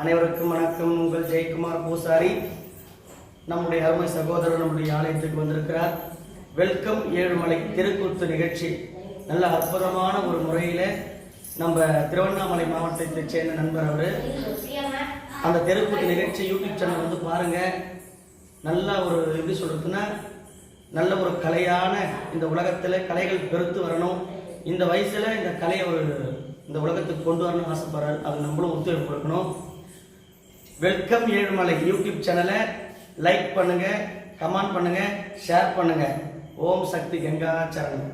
அனைவருக்கும் வணக்கம். உங்கள் ஜெயக்குமார் பூசாரி நம்முடைய அருமை சகோதரர் நம்முடைய ஆலயத்துக்கு வந்திருக்கிறார். வெல்கம் ஏழுமலை தெருக்கூத்து நிகழ்ச்சி நல்ல அற்புதமான ஒரு முறையில் நம்ம திருவண்ணாமலை மாவட்டத்தை சேர்ந்த நண்பர் அவர். அந்த தெருக்கூத்து நிகழ்ச்சி யூடியூப் சேனல் வந்து பாருங்க. நல்ல ஒரு எப்படி சொல்றதுன்னா நல்ல ஒரு கலையான இந்த உலகத்தில் கலைகள் பெருத்து வரணும். இந்த வயசுல இந்த கலையை ஒரு இந்த உலகத்துக்கு கொண்டு வரணும்னு ஆசைப்படுறாரு. அது நம்மளும் ஒத்துழைப்பு கொடுக்கணும். வெல்கம் ஏழுமலை யூடியூப் சேனலை லைக் பண்ணுங்க, கமெண்ட் பண்ணுங்க, ஷேர் பண்ணுங்க. ஓம் சக்தி கங்கா சரணம்.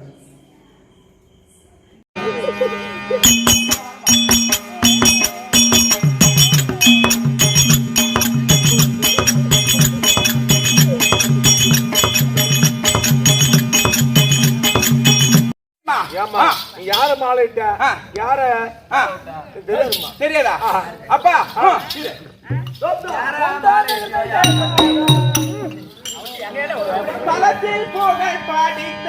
யார மாலைட்ட யார தெரியாதா? அப்பா தலத்தில் புகழ் பாடித்த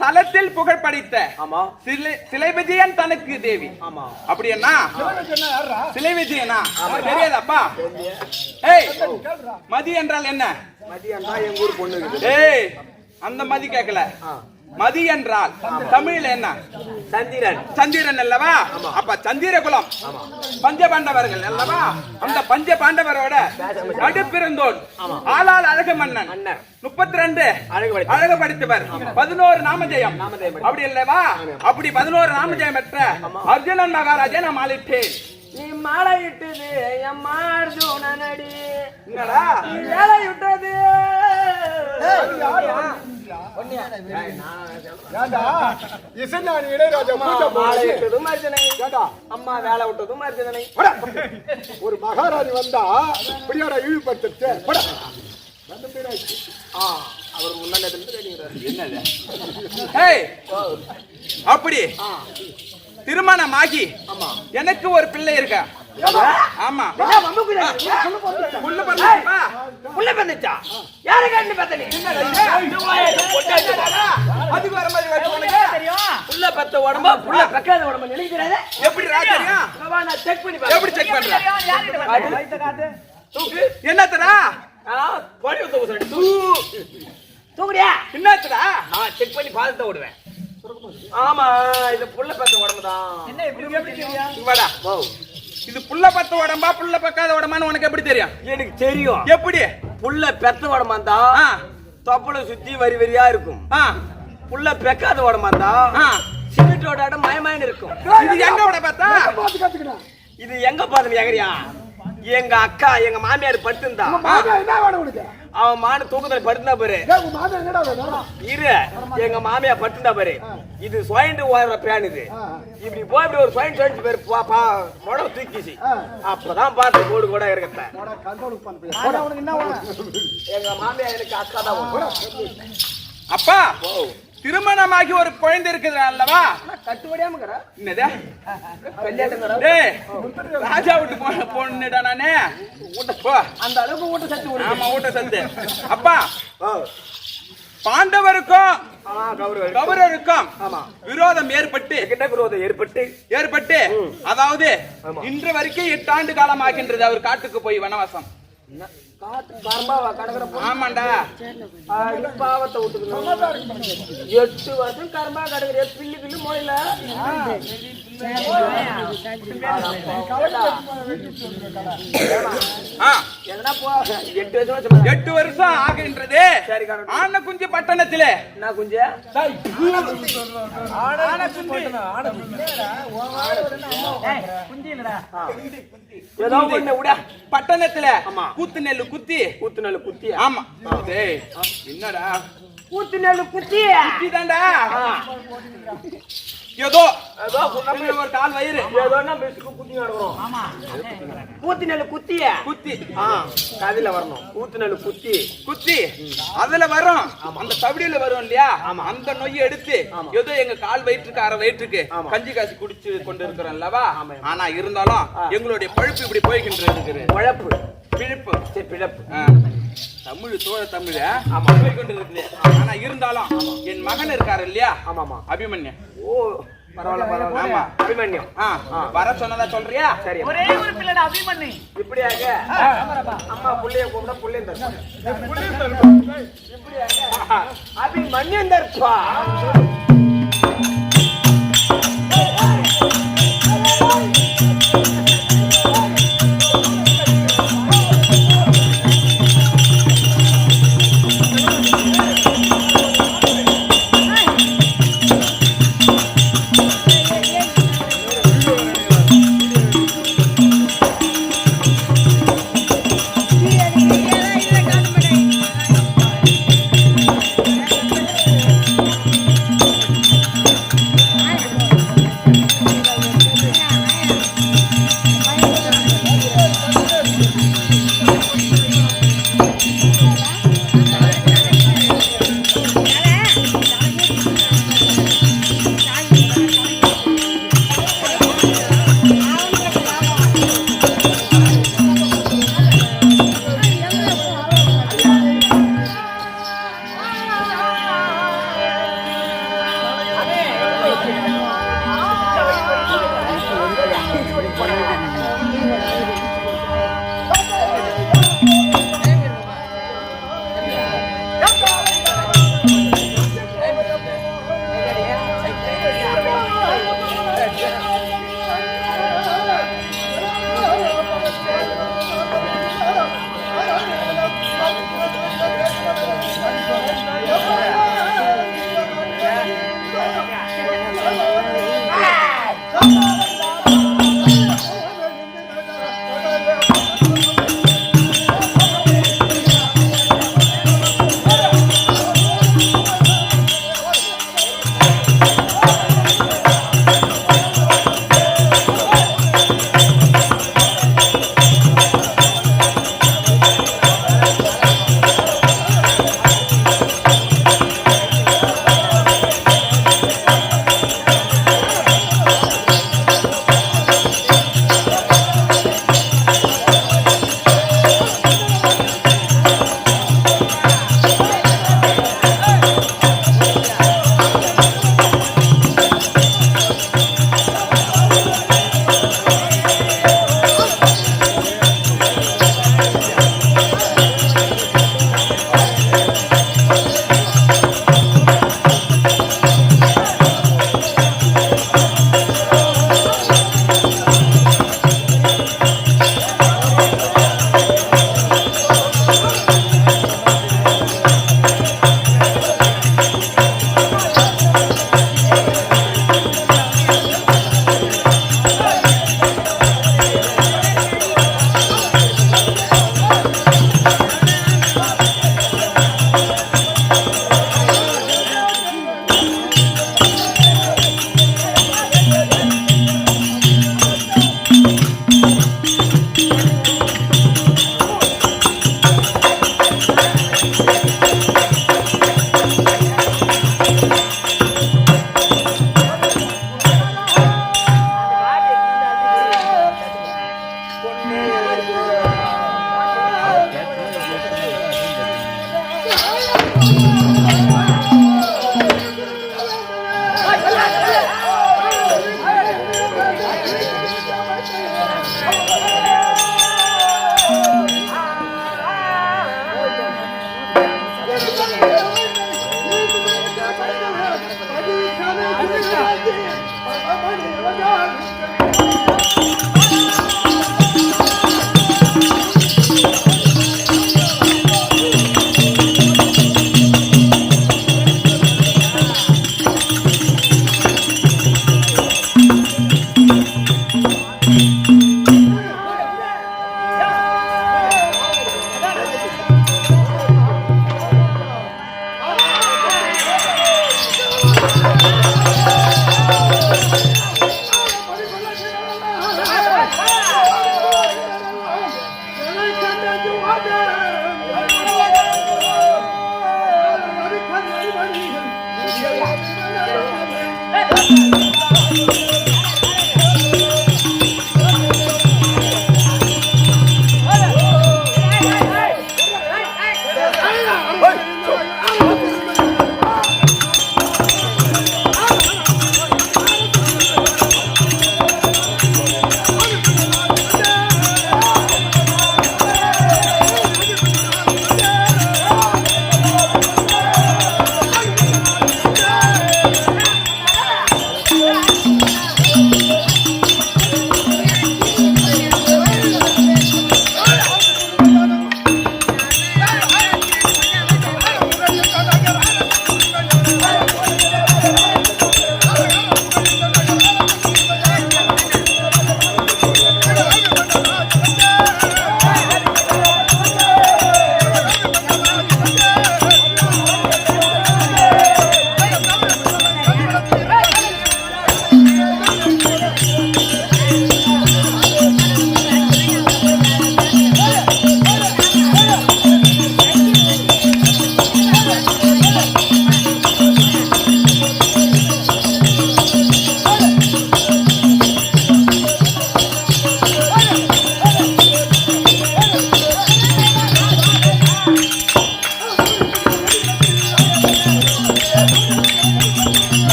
தலத்தில் புகழ் படித்த சிலை விஜயன் தனக்கு தேவி. அப்படி என்ன சிலை விஜயனா தெரியாதப்பா? மதி என்றால் என்ன? மதி என்றால் எங்க ஊர் பொண்ணு. அந்த மதி கேட்கல. மதி என்றால் தமிழ்ல என்ன? சந்திரன். சந்திரன் அல்லவா? அப்ப சந்திர குலம் பஞ்ச பாண்டவர்கள் அல்லவா? அந்த பஞ்ச பாண்டவரோட நடுப்பிறந்தோன் ஆளால் அழகு மன்னன் 32 அழகு படித்தவர் 11 நாமஜெயம். அப்படி இல்லவா? அப்படி 11 நாமஜெயம் பெற்ற அர்ஜுனன் மகாராஜா நான் மாளிட்டேன். நீ மாலை இட்டது அம்மா அர்ஜுனனடி. என்னடா வேலை விட்டது? அம்மா வேலை விட்டதும் அர்ஜுனனை. ஒரு மகாராணி வந்தா இப்படியாடா இழிவுபடுத்த அவர் முன்னாடி அப்படி திருமணமாகி எனக்கு ஒரு பிள்ளை இருக்க. ஆமா புள்ள பண்ணா யாரு கண்டு பார்த்தனே? அதுக்கு வர மாதிரி தெரியும். புள்ள பத்த உடம்பா புள்ள பக்காத உடம்பு நினைக்கிறாரு. எப்படி தெரியும்? நான் செக் பண்ணி எப்படி செக் பண்ற? என்னத்தடா பொடி தூக்குறியா? என்னத்தடா நான் செக் பண்ணி பாதத்தை விடுவேன். ஆமா இது புள்ள பத்த உடம்புதான். என்ன எப்படி? இது புள்ள பத்த உடம்பா புள்ள பக்காத உடம்பான்னு உனக்கு எப்படி தெரியும்? எனக்கு தெரியும். எப்படி? புள்ள பெத்த உடம்பா இருந்தா தொப்பளை சுத்தி வரி வரியா இருக்கும். புள்ள பெக்காத உடம்பா இருந்தா சிமெண்டோட இடம் மயமாயின்னு இருக்கும். இது எங்க விட பார்த்தா? இது எங்க பாத்து எங்கறியா? எங்க அக்கா எங்க மாமியார் படுத்திருந்தா அவன் மான தூக்கத்துல படுத்தா பாரு. இரு எங்க மாமியார் படுத்திருந்தா பாரு. இது சுயண்டு ஓடுற பேன். இது இப்படி போய் இப்படி ஒரு சுயண்டு சுயண்டு பேரு உடம்பு தூக்கிச்சு. அப்பதான் பார்த்து கோடு கூட இருக்கத்த. எங்க மாமியார் எனக்கு அக்கா தான். அப்பா திருமணமாகி ஒரு குழந்தை இருக்குது அல்லவா? கட்டுப்படியாம என்னது ராஜா விட்டு பொண்ணுடா நானே. அந்த அளவுக்கு ஊட்ட சத்து. ஆமா ஊட்ட சத்து. அப்பா பாண்டவருக்கும் கௌரவருக்கும் விரோதம் ஏற்பட்டு அதாவது இன்று வரைக்கும் 8 ஆண்டு காலம் ஆகின்றது. அவர் காட்டுக்கு போய் வனவாசம். ஆமாண்டா பாவத்தை விட்டுக்கணும். 8 வருஷம் கரும்பா கிடக்குற பில்லு பில்லு மொழில ஆ, எதனா போ 8 வருஷமா சும்மா 8 வருஷம் ஆகின்றது. சரி கரெக்ட். ஆனக்குஞ்சி பட்டணத்திலே என்ன குஞ்சு ஏதோ ஒண்ணு விட பட்டணத்துல ஆமா. கூத்து நெல்லு குத்தி கூத்து நெல்லு குத்தியா ஆமா. டேய், என்னடா கூத்து நெல்லு குத்தியா குத்திதான்டா. ஏதோ ஏதோ நம்ம ஒரு கால் வயிறு ஏதோ நம்ம குத்தி நடக்கிறோம் கூத்து நெல்லு குத்தியா குத்தி கதையில வரணும் கூத்து நெல்லு குத்தி குத்தி அதுல வரும். அந்த தவிடியில வரும் இல்லையா, அந்த நொய்யை எடுத்து ஏதோ எங்க கால் வயிற்றுக்கு அரை வயிற்றுக்கு கஞ்சி காசி குடிச்சு கொண்டு இருக்கிறோம் அல்லவா. ஆனா இருந்தாலும் எங்களுடைய பழுப்பு இப்படி போய்கின்றது. உழப்பு பிழப்பு சரி பிழப்பு தமிழ் தோழ தமிழ போய் கொண்டு இருக்குது. ஆனா இருந்தாலும் என் மகன் இருக்காரு இல்லையா, ஆமாமா அபிமன்யு. ஓ பரவாயில்ல பரவாயில்ல ஆமா. அபிமன்யம் வர சொன்னதா சொல்றியா? சரி ஒரே ஒரு பிள்ளைடா அபிமன்னி. இப்படியாக அம்மா புள்ளைய கூப்பிட புள்ளைய தரும் இப்படியாக அபிமன்யம் தருப்பா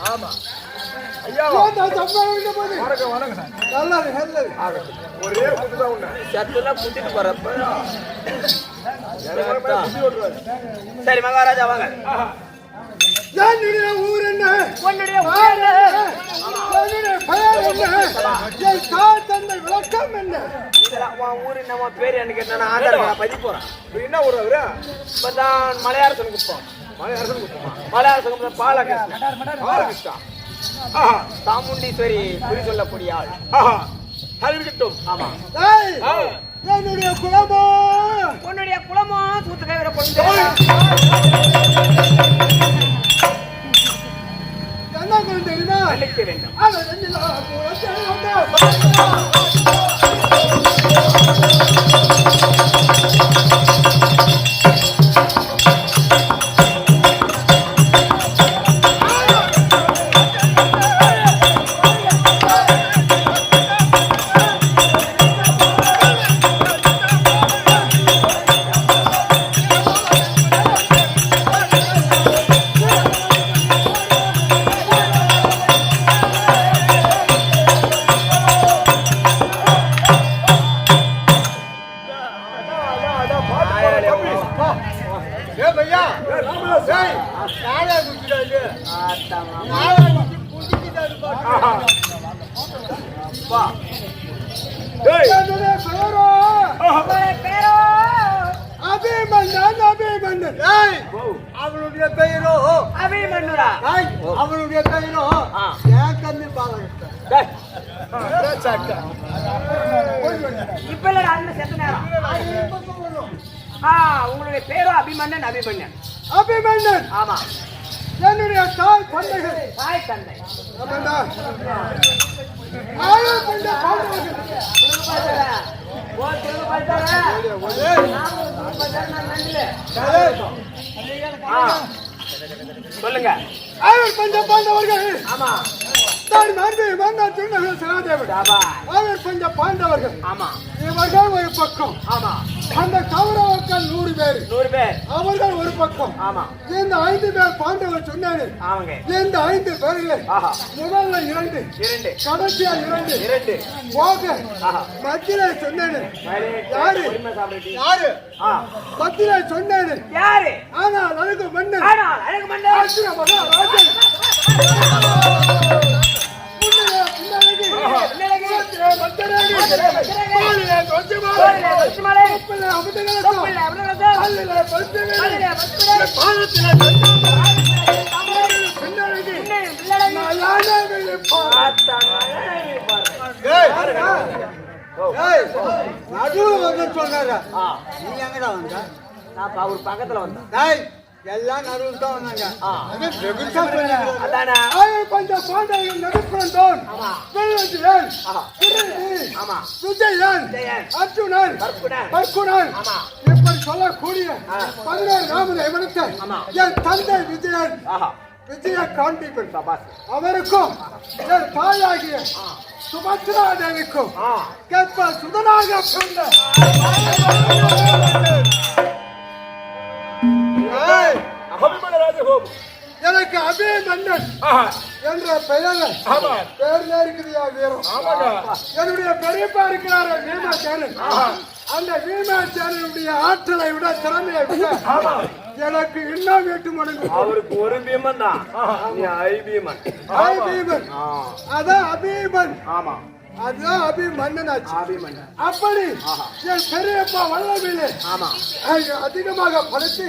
ஆமா ஐயா ஒரே சத்துல குத்திட்டு போறப்ப சரி மகாராஜா வாங்க. ஊர் என்ன உன்னுடைய பெயர் என்ன என் தாய் தந்தை விளக்கம் என்ன ஊரு நம்ம பேரு எனக்கு என்ன ஆதாரம் பதிவு போறேன். என்ன ஊர் அவரு இப்பதான் மலையாளத்துக்கு குப்போம். மலையாளத்துக்கு பாலகிருஷ்ணா சாமுண்டீஸ்வரி குறி சொல்லக்கூடிய ஆள். இருக்கட்டும். ஆமா என்னுடைய குலமோ உன்னுடைய குலமோ தூத்து கைவிட பொழுது என்ன தெரியுமா அழைக்க வேண்டும். அவளுடைய பெயரோ அபிமன்யுரா. அவளுடைய பெயரோ ஏன் கம்மி பாலகிருஷ்ணன். இப்ப இல்ல அந்த செத்த நேரம். உங்களுடைய பேரோ அபிமன்னன். அபிமன்னன் அபிமன்னன். ஆமா என்னுடைய தாய் தந்தைகள் தாய் தந்தை சொல்லுங்க. அவர் பஞ்ச பாண்டவர்கள். ஆமா தான் மாண்பு மன்னா திருநகர் சகாதேவன். அவர் பஞ்ச பாண்டவர்கள். ஆமா இவர்கள் ஒரு பக்கம். ஆமா அந்த கௌரவர்கள் 100 பேர். 100 பேர் அவர்கள் ஒரு பக்கம். ஆமா இந்த 5 பேர் பாண்டவர் சொன்னாரு. அவங்க இந்த 5 பேர்கள் முதல்ல 2 கடைசியா 2 போக மத்தியில சொன்னாரு. யாரு யாரு மத்தியில சொன்னாரு யாரு? ஆனால் அழகு மன்னன். அழகு மன்னன் அர்ஜுன மகாராஜன். அவர் பக்கத்துல வந்தேன். எல்லாம் நடுவில் தான் வந்தாங்க. அதானே கொஞ்சம் பாண்டவர்கள் நடுப்புறந்தோன் விஜயன் அர்ஜுனன் பர்குணன் இப்படி சொல்லக்கூடிய 11 நாமதை விடுத்த என் தந்தை விஜயன் விஜய காண்டிபன் அவருக்கும் என் தாயாகிய சுபத்ரா தேவிக்கும் கேட்ப சுதனாக பிறந்த எனக்கு அபிமன்னன் என்ற பெயர்ல பேர்ல இருக்குதுயா வீரம். என்னுடைய பெரியப்பா இருக்கிறார வீமாச்சாரன். அந்த வீமாச்சாரனுடைய ஆற்றலை விட திறமையை விட எனக்கு இன்னும் 8 மடங்கு. அவருக்கு ஒரு பீமன் தான். ஐபீமன் அதான் அபிமன். ஆமா அதுதான் அபிமன்னன் ஆச்சு. அப்படி என் பெரியப்பா வல்லவில்லை அதிகமாக படுத்தி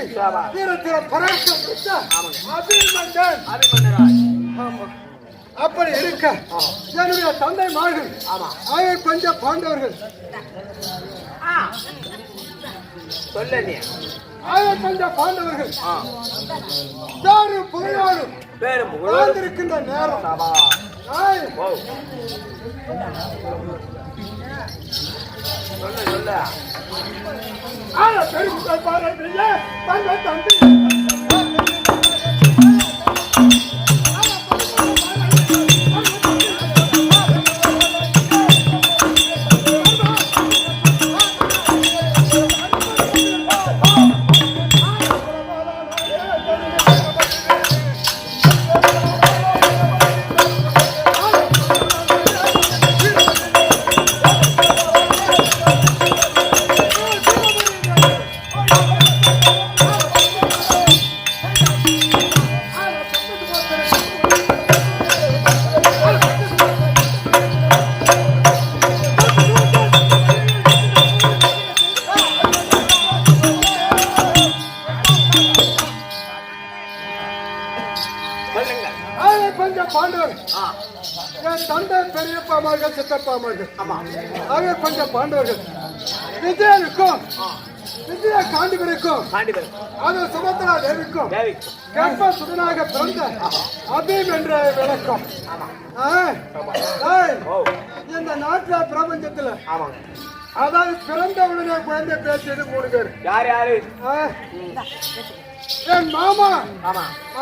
வீரத்தில் பராக்கம் பெற்ற அபிமன்னன். அப்படி இருக்க என்னுடைய தந்தை மார்கள் அவர் பஞ்ச பாண்டவர்கள். சொல்ல நீ அவர் பஞ்ச பாண்டவர்கள் யாரும் புகையாரும் வாழ்ந்திருக்கின்ற நேரம் சொல்ல பெருமைகள் பாராட்டுறிய தங்க தம்பி பாண்டவர் என் தந்தை பெரியப்பாமார்கள் சித்தப்பாமார்கள் அவர் பஞ்ச பாண்டவர்கள் விஜயனுக்கும் விஜய காண்டிபருக்கும் அது சுமத்ரா தேவிக்கும் கர்ப்ப சுடனாக பிறந்த அபீம் என்ற விளக்கம் இந்த நாட்டுல பிரபஞ்சத்துல அதாவது பிறந்த உடனே குழந்தை பேசியது 3 பேர். யாரு என் மாமா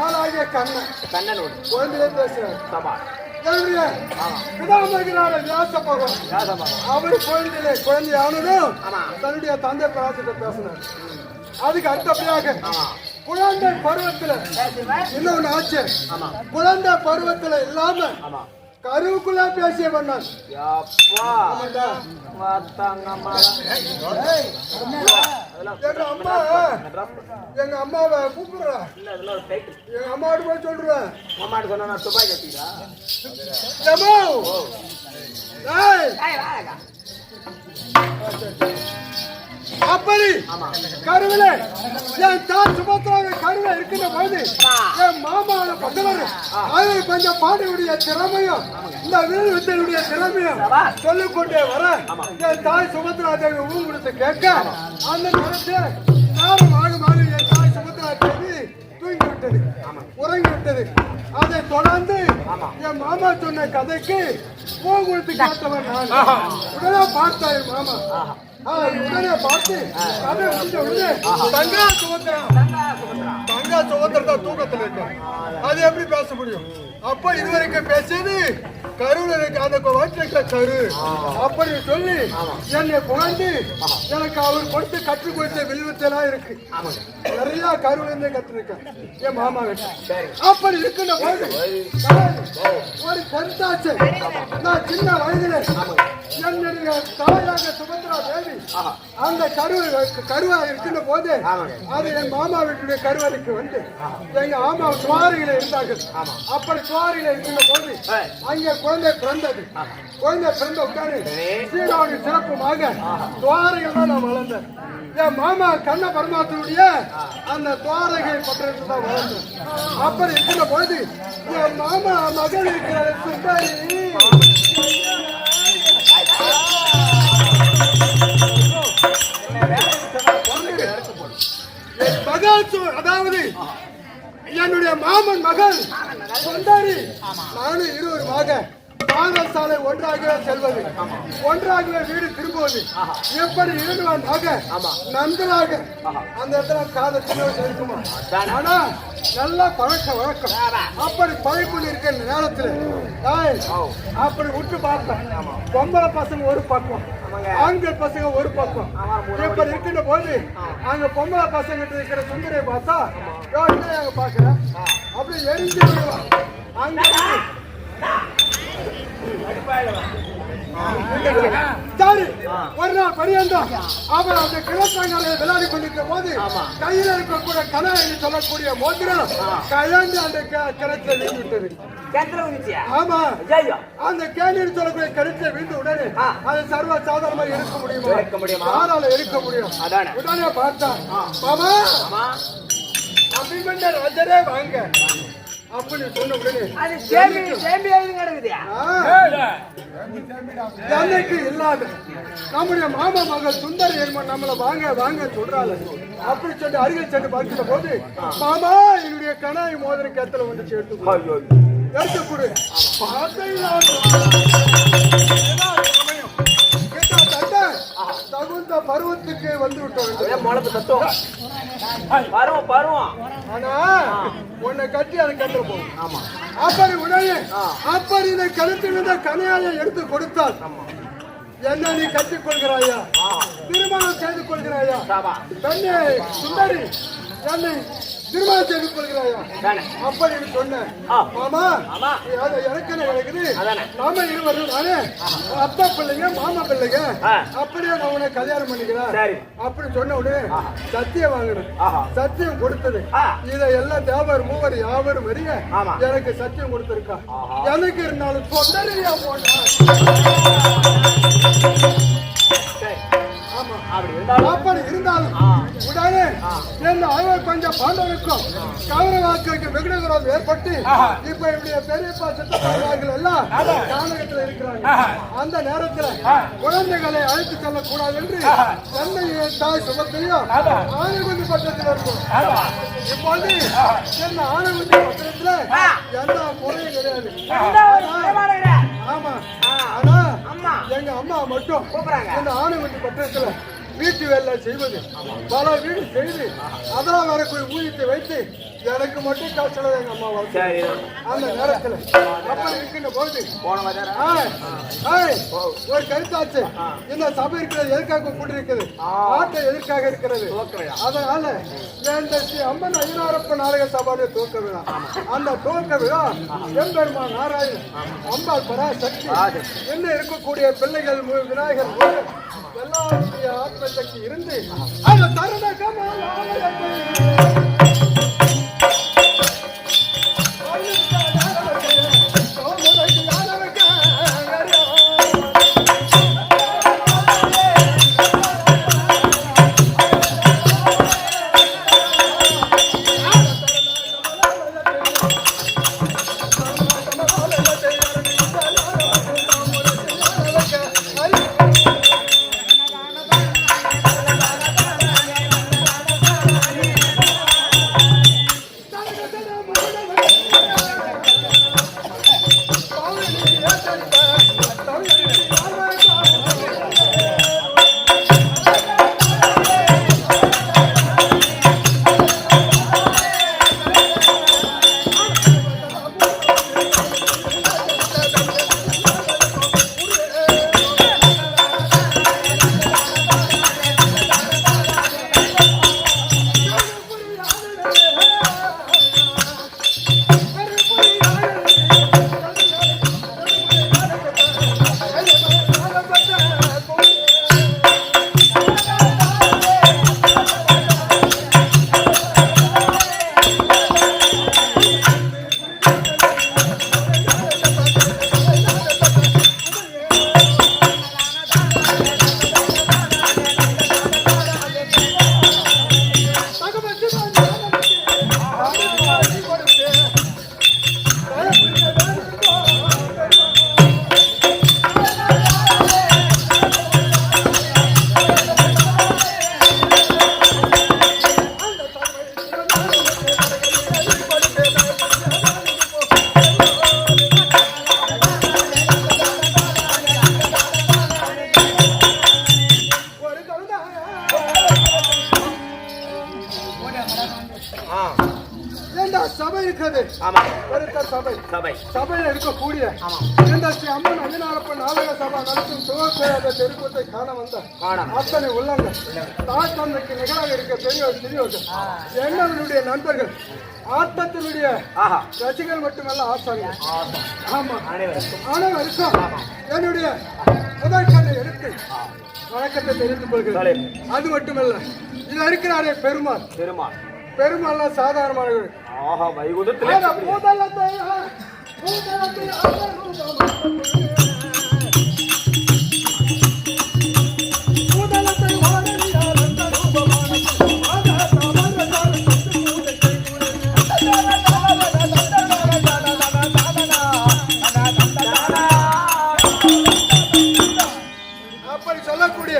ஆளாகிய கண்ணன் குழந்தையே பேசுறாரு. என்னுடைய பிதாமகனான வியாச பகவான் அவர் குழந்தையானதும் தன்னுடைய தந்தை பிராசத்தை பேசினார். அதுக்கு அடுத்தபடியாக குழந்தை பருவத்துல இன்னொன்னு ஆச்சு. குழந்தை பருவத்துல இல்லாம கருவுக்குள்ள பேசிய பண்ணான். எங்க அம்மாவை கூப்பிடுறா. எங்க அம்மாவோட போய் சொல்றேன். அம்மாட்டு சொன்னா நான் துப்பாக்கி வச்சுக்கிறா. அப்படி கருவில என் தாய் சுமத்ராவை கருவில இருக்கின்ற போது என் மாமாவோட பந்தவர் அவர் கொஞ்சம் பாடியுடைய திறமையும் இந்த வீடு வித்தையுடைய திறமையும் சொல்லிக்கொண்டே வர என் தாய் சுமத்ரா தேவி ஊங்குடுத்து கேட்க அந்த நேரத்தில் நேரம் ஆகுமாறு என் தாய் சுமத்ரா தேவி தூங்கிவிட்டது, உறங்கிவிட்டது. அதை தொடர்ந்து என் மாமா சொன்ன கதைக்கு ஊங்குடுத்து கேட்டவன் நான். உடனே பார்த்தாய் மாமா. உடனே பார்த்து கதை முடிஞ்ச உடனே தங்கா சுதந்திரா தூக்கத்தில் இருக்கு. அது எப்படி பேச முடியும்? அப்ப இதுவரைக்கும் பேசியது கருவில் இருக்கு. அந்த வாட்டில கரு அப்படி சொல்லி என்னை புகழ்ந்து எனக்கு அவர் கொடுத்து கற்றுக் கொடுத்த வில்வித்தெல்லாம் இருக்கு. நிறைய கருவில இருந்தே கற்றுருக்கேன் என் மாமா கிட்ட. அப்படி இருக்கின்ற போது ஒரு கருத்தாச்சு. நான் சின்ன வயதுல என்னுடைய தாயாக சுபத்ரா தேவி அந்த கருவா இருக்கின்ற போது அது என் மாமா வீட்டுடைய கருவறைக்கு வந்து எங்க மாமா சுவாரியில இருந்தார்கள். அப்படி சுவாரியில இருக்கின்ற போது அங்கே குழந்தை பிறந்தது. குழந்தை பிறந்த உடனே சீரோடு சிறப்புமாக துவாரையில் தான் நான் வளர்ந்தேன். என் மாமா கண்ண பரமாத்மனுடைய அந்த துவாரகை பட்டணத்தில் தான் வளர்ந்தேன். அப்படி இருக்கின்ற போது என் மாமா மகள் இருக்கிற சுந்தரி அதாவது என்னுடைய மாமன் மகள் சுந்தரி நானும் இருவருமாக பாடசாலை ஒன்றாகவே செல்வது, ஒன்றாகவே வீடு திரும்புவது, எப்படி இருந்துவாங்க நன்றாக அந்த இடத்துல காதல் இருக்குமா. ஆனா நல்லா பழக்க வழக்கம். அப்படி பழக்கொண்டு இருக்கிற நேரத்தில் அப்படி விட்டு பார்த்தேன். பொம்பளை பசங்க ஒரு பக்கம், ஆண்கள் பசங்க ஒரு பக்கம். இப்படி இருக்கின்ற போது அங்க பொம்பளை பசங்க இருக்கிற சுந்தரியை பார்த்தா அங்க பாக்குறேன். அப்படி எரிஞ்சு விடுவான். அங்க சரி ஒரு நாள் பரியந்தம் அவர் அந்த கிழக்காங்களை விளையாடி கொண்டிருக்கிற போது கையில் இருக்கக்கூடிய கனா என்று சொல்லக்கூடிய மோதிரம் கயந்து அந்த கிணத்துல விழுந்துவிட்டது. ஆமா, அந்த கேணின்னு சொல்லக்கூடிய கிணத்துல விழுந்து உடனே அது சர்வ சாதாரணமாக இருக்க முடியுமா? யாரால இருக்க முடியும்? உடனே பார்த்தா மாமா அபிமன்ய ராஜரே வாங்க அப்படி சொன்ன உடனே எனக்கு இல்லாத நம்முடைய மாமா மகள் சுந்தரி நம்மள வாங்க வாங்க சொல்றாள். அப்படி சொல்லி அருகில் சென்று பார்க்கிற போது மாமா என்னுடைய கனாய் மோதிர கேத்துல வந்து எடுத்து கொடு. தகுந்த பருவத்துக்கு வந்து விட்டோம். ஆனா உன்னை கட்டி அதை கட்ட போகும். அப்படி உடனே அப்படி இந்த கழுத்திலிருந்த கனையாயை எடுத்து கொடுத்தால் என்ன நீ கட்டிக் கொள்கிறாயா? திருமணம் செய்து கொள்கிறாயா? தன்னை சுந்தரி என்னை திருமணம் செய்து கொள்கிறாயா? அப்படி சொன்னேன். மாமா எனக்கு என்ன கிடைக்குது? நாம இருவரும் நானே அப்பா பிள்ளைங்க மாமா பிள்ளைங்க. அப்படியே நான் உன்னை கல்யாணம் பண்ணிக்கிறேன் அப்படி சொன்ன உடனே சத்தியம் வாங்கினேன். சத்தியம் கொடுத்தது இதை எல்லாம் தேவர் மூவர் யாவரும் அறிய எனக்கு சத்தியம் கொடுத்திருக்கா. எனக்கு இருந்தாலும் சொந்தரியா போனா அப்படி இருந்தாலும் உடனே இந்த ஆழ்வார் பஞ்ச பாண்டவருக்கும் கௌரவாக்களுக்கு வெகுடகுரம் ஏற்பட்டு இப்ப என்னுடைய பெரியப்பா சித்தப்பார்கள் எல்லாம் கானகத்தில் இருக்கிறாங்க. அந்த நேரத்தில் குழந்தைகளை அழைத்து செல்லக்கூடாது என்று தன்னையே தாய் சுமத்தையும் ஆனைகுண்டி பட்டத்தில் இருக்கும். இப்போது என்ன ஆனைகுண்டி பட்டத்துல எந்த முறையும் கிடையாது. ஆமா, ஆனா எங்க அம்மா மட்டும் இந்த ஆனைகுண்டி பட்டத்துல வீட்டு வேலை செய்வது, பல வீடு செய்து அதெல்லாம் வரக்கூடிய ஊதியத்தை வைத்து எனக்கு மட்டும் காய்ச்சல எங்க அம்மா வாழ்க்கை. அந்த நேரத்தில் அப்படி இருக்கின்ற பொழுது ஒரு கருத்தாச்சு, இந்த சபை இருக்கிறது எதற்காக கூட்டிருக்கிறது, ஆட்டை எதற்காக இருக்கிறது. அதனால இந்த ஸ்ரீ அம்மன் ஐயனாரப்ப நாடக சபாவுடைய துவக்க விழா. அந்த துவக்க விழா எம்பெருமான் நாராயணன், அம்பாள் பராசக்தி, என்ன இருக்கக்கூடிய பிள்ளைகள் விநாயகர் எல்லாருடைய ஆத்ம சக்தி இருந்து அந்த தருண சபை இருக்கிறது. சபையில் இருக்கக்கூடிய இந்த ஸ்ரீ அம்மன் ஐயனாரப்பன் நாடக சபை நடத்தும் துவக்க தெருக்கூத்தை காண வந்த அத்தனை உள்ளங்கள், தாய் தந்தைக்கு நிகராக இருக்க பெரியவர் சிறியவர்கள், என்னவனுடைய நண்பர்கள், ஆட்டத்தினுடைய ரசிகர்கள் மட்டுமல்ல ஆசாரிகள். ஆமா, அனைவருக்கும் என்னுடைய முதற்கண்ணை எடுத்து வணக்கத்தை தெரிவித்துக் கொள்கிறேன். அது மட்டுமல்ல, இதுல இருக்கிறாரே பெருமாள். பெருமாள் சாதாரணமானவர்கள். அப்படி சொல்லக்கூடிய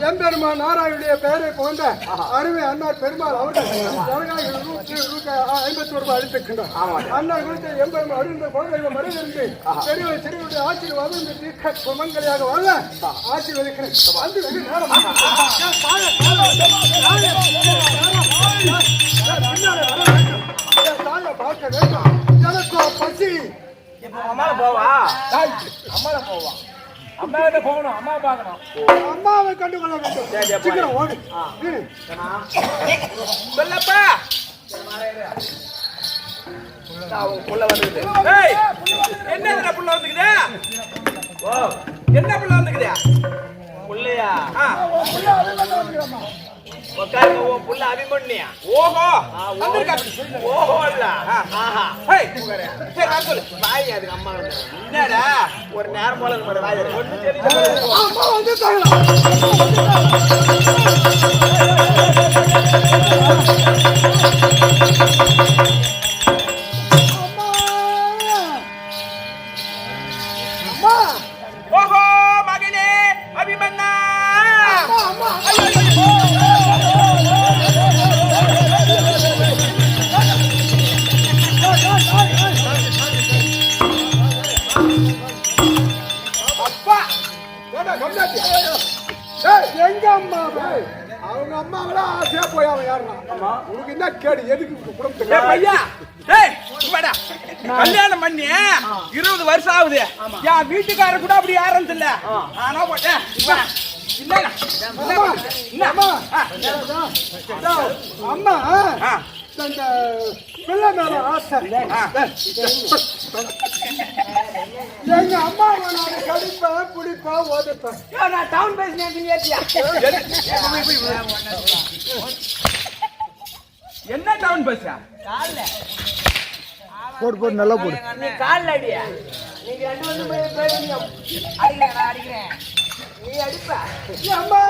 எம்பெருமான் நாராயணுடைய பெயரை போன்ற அருமை அண்ணார் பெருமாள் அவர்கள் 51 ரூபாய் அளித்திருக்கின்றார். அண்ணார் குறித்த எம்பெருமான் அருந்த குழந்தை மறைந்திருந்து பெரியவர் சிறியுடைய ஆசீர்வாதம் இந்த தீர்க்க சுமங்கலியாக வாழ ஆசீர்வதிக்கிறேன். வந்து வெகு நேரம் தாயை பார்க்க வேண்டும். எனக்கோ பசி. அம்மால போவா, அம்மாவிட்ட போகணும், அம்மா பார்க்கணும், அம்மாவை கண்டுகொள்ள வேண்டும். சீக்கிரம் ஓடு. சொல்லப்பா புள்ள வந்துக்குது. என்ன புள்ள வந்துக்குது? ஓ, என்ன புள்ள வந்துக்குது? புள்ளையா? உட்காருங்க. ஓ புள்ள அபிமன்யா. ஓஹோ, ஓஹோ இல்ல. பாய் அதுக்கு அம்மா என்னடா ஒரு நேரம் போல வாய் ஒண்ணு தெரியல. எங்க அம்மா அவங்க அம்மாவெல்ல ஆசையா போய் அவன் யாருனா உனக்கு என்ன கேடு எதுக்கு ஏய் குடும்பத்துக்கு பையா ஏய் இம்மாடா கல்யாணம் பண்ணி 20 வருஷம் ஆகுது என் வீட்டுக்காரர் கூட அப்படி யாரும் இல்ல ஆனா போட்டேன் அம்மா அந்த பிள்ளை மேல ஆசை எங்க அம்மா நான் கடிப்பேன் பிடிப்பேன் ஓதப்பேன் நான் டவுன் பேசினேன் ஏத்தியா என்ன டவுன் பஸ்ஸா போடு நல்லா போடு நீ கால்ல அடியா நீங்க ரெண்டு வந்து போய் அடிக்கிறேன் நீ அடிப்ப அம்மா